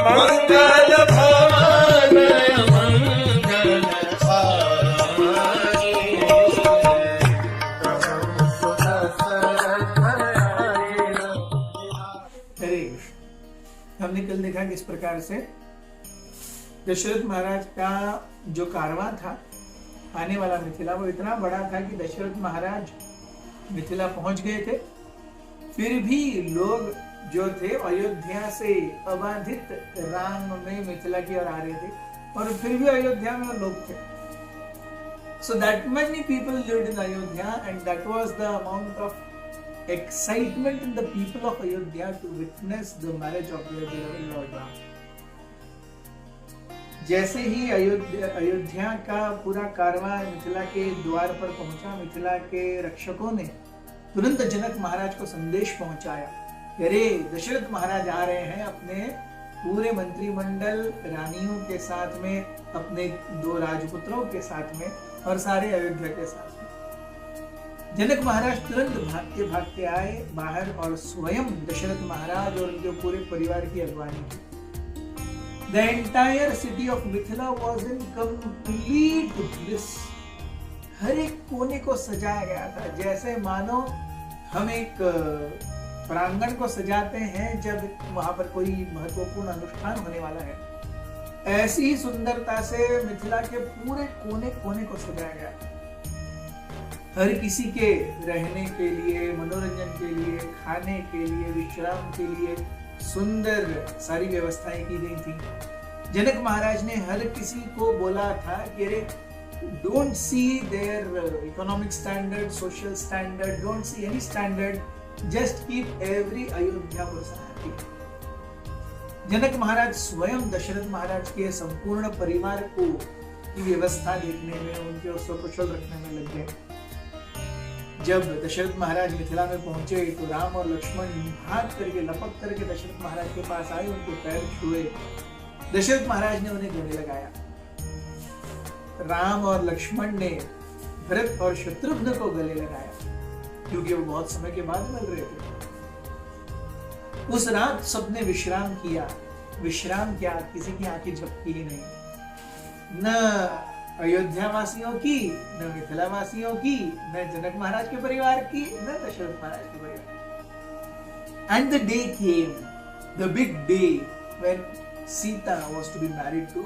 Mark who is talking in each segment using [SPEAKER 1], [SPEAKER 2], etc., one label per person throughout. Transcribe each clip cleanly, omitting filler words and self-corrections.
[SPEAKER 1] मंगल भवन मंगल
[SPEAKER 2] हरे कृष्ण। हमने कल देखा किस प्रकार से दशरथ महाराज का जो कारवां था आने वाला मिथिला, वो इतना बड़ा था कि दशरथ महाराज मिथिला पहुंच गए थे, फिर भी लोग जो थे अयोध्या से अबाधित राम में मिथिला की ओर आ रहे थे, और फिर भी अयोध्या में लोग थे. So that many people lived in Ayodhya, and that was the amount of excitement in the people of Ayodhya to witness the marriage of their beloved Lord Ram. जैसे ही अयोध्या का पूरा कारवां मिथिला के द्वार पर पहुंचा, मिथिला के रक्षकों ने तुरंत जनक महाराज को संदेश पहुंचाया, अरे दशरथ महाराज आ रहे हैं अपने पूरे मंत्रिमंडल रानियों के साथ में, अपने 2 राजपुत्रों के साथ में और सारे अयोध्या के साथ में. जनक महाराज तुरंत भागते भागते आए बाहर और स्वयं दशरथ महाराज और उनके पूरे परिवार की अगवानी की. The entire city of Mithila was in complete bliss. हर एक कोने को सजाया गया था, जैसे मानो हम एक प्रांगण को सजाते हैं जब वहां पर कोई महत्वपूर्ण अनुष्ठान होने वाला है. ऐसी ही सुंदरता से मिथिला के पूरे कोने कोने को सजाया गया था. हर किसी के रहने के लिए, मनोरंजन के लिए, खाने के लिए, विश्राम के लिए सुंदर सारी व्यवस्थाएं की गई थी. जनक महाराज ने हर किसी को बोला था कि अरे don't see their economic standard, social standard, don't see any standard, just keep every Ayodhya person happy. Janak Maharaj स्वयं दशरथ महाराज के संपूर्ण परिवार को की व्यवस्था देखने में, उनके सकुशल रखने में लग गए. जब दशरथ महाराज मिथिला में पहुंचे तो राम और लक्ष्मण भाग करके, लपक करके दशरथ महाराज के पास आए, उनके पैर छुए. दशरथ महाराज ने उन्हें गले लगाया. राम और लक्ष्मण ने भरत और शत्रुघ्न को गले लगाया, क्योंकि वो बहुत समय के बाद मिल रहे थे. उस रात सबने विश्राम किया. विश्राम क्या, किसी की आंखें झपकी ही नहीं, न अयोध्या वासियों की, न मिथिला वासियों की, न जनक महाराज के परिवार की, न दशरथ महाराज के परिवार. And the day came, the big day when Sita was to be married to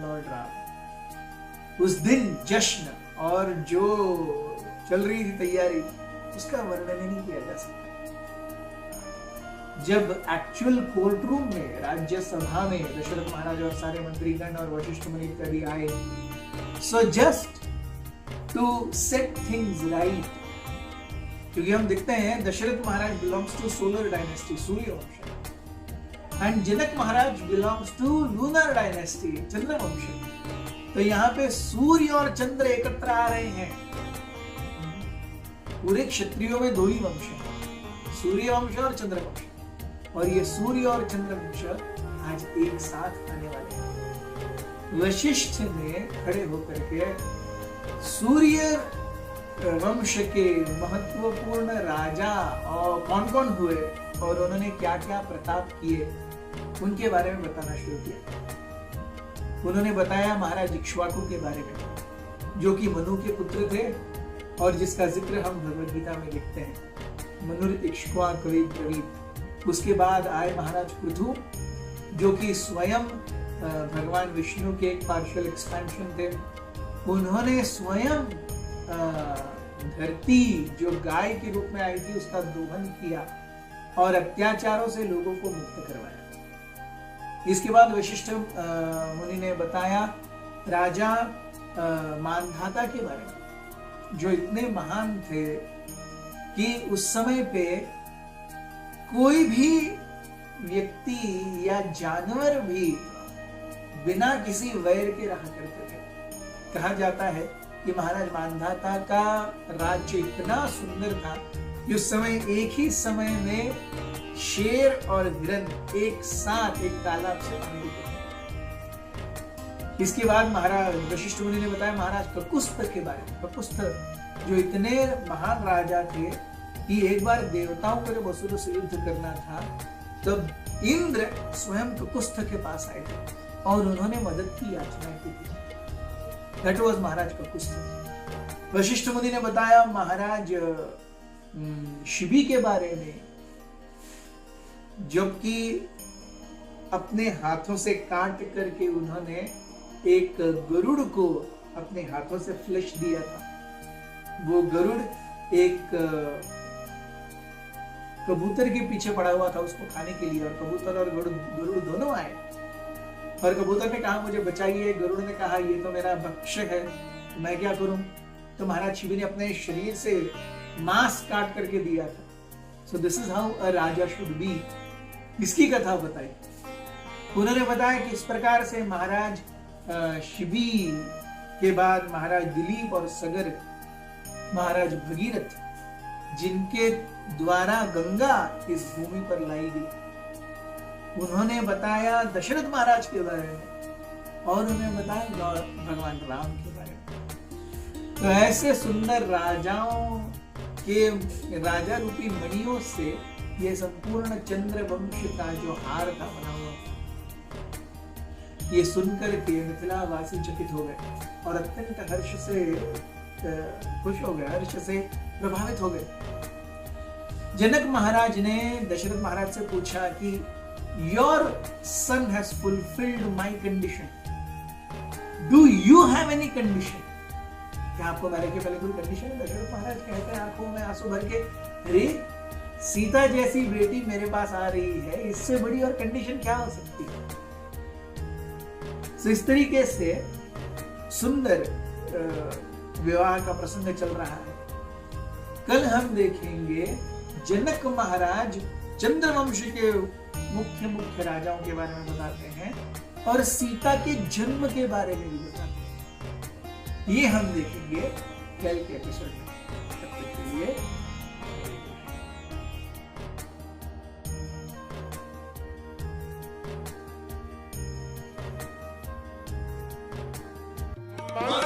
[SPEAKER 2] Lord Ram. उस दिन जश्न और जो चल रही थी तैयारी, उसका वर्णन ही नहीं किया जा सकता. जब एक्चुअल कोर्ट रूम में, राज्यसभा में दशरथ महाराज और सारे मंत्रीगण और वशिष्ठ मुनि इत्यादि आए, so just to set things right, क्योंकि हम देखते हैं दशरथ महाराज belongs to solar dynasty, सूर्य वंश, and Janak Maharaj belongs to lunar dynasty, चंद्र वंश. तो यहाँ पे सूर्य और चंद्र एकत्र आ रहे हैं. पूरे क्षत्रियों में 2 ही वंश हैं, सूर्य वंश और चंद्र वंश, और ये सूर्य और चंद्र वंश आज एक साथ आने वाले हैं. वशिष्ठ ने खड़े होकर के सूर्य वंश के महत्वपूर्ण राजा और कौन कौन हुए और उन्होंने क्या क्या प्रताप किए, उनके बारे में बताना शुरू किया. उन्होंने बताया महाराज इक्ष्वाकु के बारे में, जो कि मनु के पुत्र थे और जिसका जिक्र हम भगवद गीता में देखते हैं, मनुर इक्ष्वाकु ब्रवीत. उसके बाद आए महाराज पृथु, जो कि स्वयं भगवान विष्णु के एक पार्शियल एक्सपेंशन थे. उन्होंने स्वयं धरती जो गाय के रूप में आई थी उसका दोहन किया और अत्याचारों से लोगों को मुक्त करवाया. इसके बाद वशिष्ठ मुनि ने बताया राजा मानधाता के बारे में, जो इतने महान थे कि उस समय पे कोई भी व्यक्ति या जानवर भी बिना किसी वैर के रहा करते थे. कहा जाता है कि महाराज मानधाता का राज्य इतना सुंदर था कि उस समय एक ही समय में शेर और हिरन एक साथ एक तालाब से पानी पीते थे. इसके बाद महाराज वशिष्ठ मुनि ने बताया महाराज ककुस्थ के बारे में. ककुस्थ जो इतने महान राजा थे कि एक बार देवताओं को जब असुरों से युद्ध करना था तब इंद्र स्वयं कुकुस्थ के पास आए थे और उन्होंने मदद की याचना की थी। दैट वाज महाराज कुकुस्थ। वशिष्ठ मुनि ने बताया महाराज शिबी के बारे में, जबकि अपने हाथों से काट करके उन्होंने एक गरुड़ को अपने हाथों से फ्लैश दिया था। वो गरुड़ एक कबूतर के पीछे पड़ा हुआ था उसको खाने के लिए, और कबूतर और गरुड़ दोनों आए और कबूतर ने कहा मुझे बचाइए, गरुड़ ने कहा ये तो मेरा भक्ष्य है, तो मैं क्या करूं। तो महाराज शिवी ने अपने शरीर से मांस काट करके दिया था। So this is how a Raja should be. इसकी कथा बताई। उन्होंने बताया कि इस प्रकार से महाराज शिवी के बाद महाराज दिलीप और सगर, महाराज भगीरथ, जिनके द्वारा गंगा इस भूमि पर लाई गई, उन्होंने बताया दशरथ महाराज के बारे में और उन्हें बताया भगवान राम के बारे में। तो ऐसे सुंदर राजाओं के राजा रूपी मणियों से ये संपूर्ण चंद्र वंश का जो हार था बना हुआ, ये सुनकर के मिथिलावासी चकित हो गए और अत्यंत हर्ष से खुश हो गए, हर्ष से प्रभावित हो गए। जनक महाराज ने दशरथ महाराज से पूछा कि your son has fulfilled my condition, do you have any condition? क्या आपको मैरिज के पहले कोई कंडीशन है? दशरथ महाराज कहते हैं आंखों में आंसू भर के, अरे सीता जैसी बेटी मेरे पास आ रही है, इससे बड़ी और कंडीशन क्या हो सकती है? तो इस तरीके से सुंदर विवाह का प्रसंग चल रहा है। कल हम देखेंगे जनक महाराज चंद्रवंश के मुख्य राजाओं के बारे में बताते हैं और सीता के जन्म के बारे में भी बताते हैं। ये हम देखेंगे कल के एपिसोड में। तब तक के लिए
[SPEAKER 1] माँ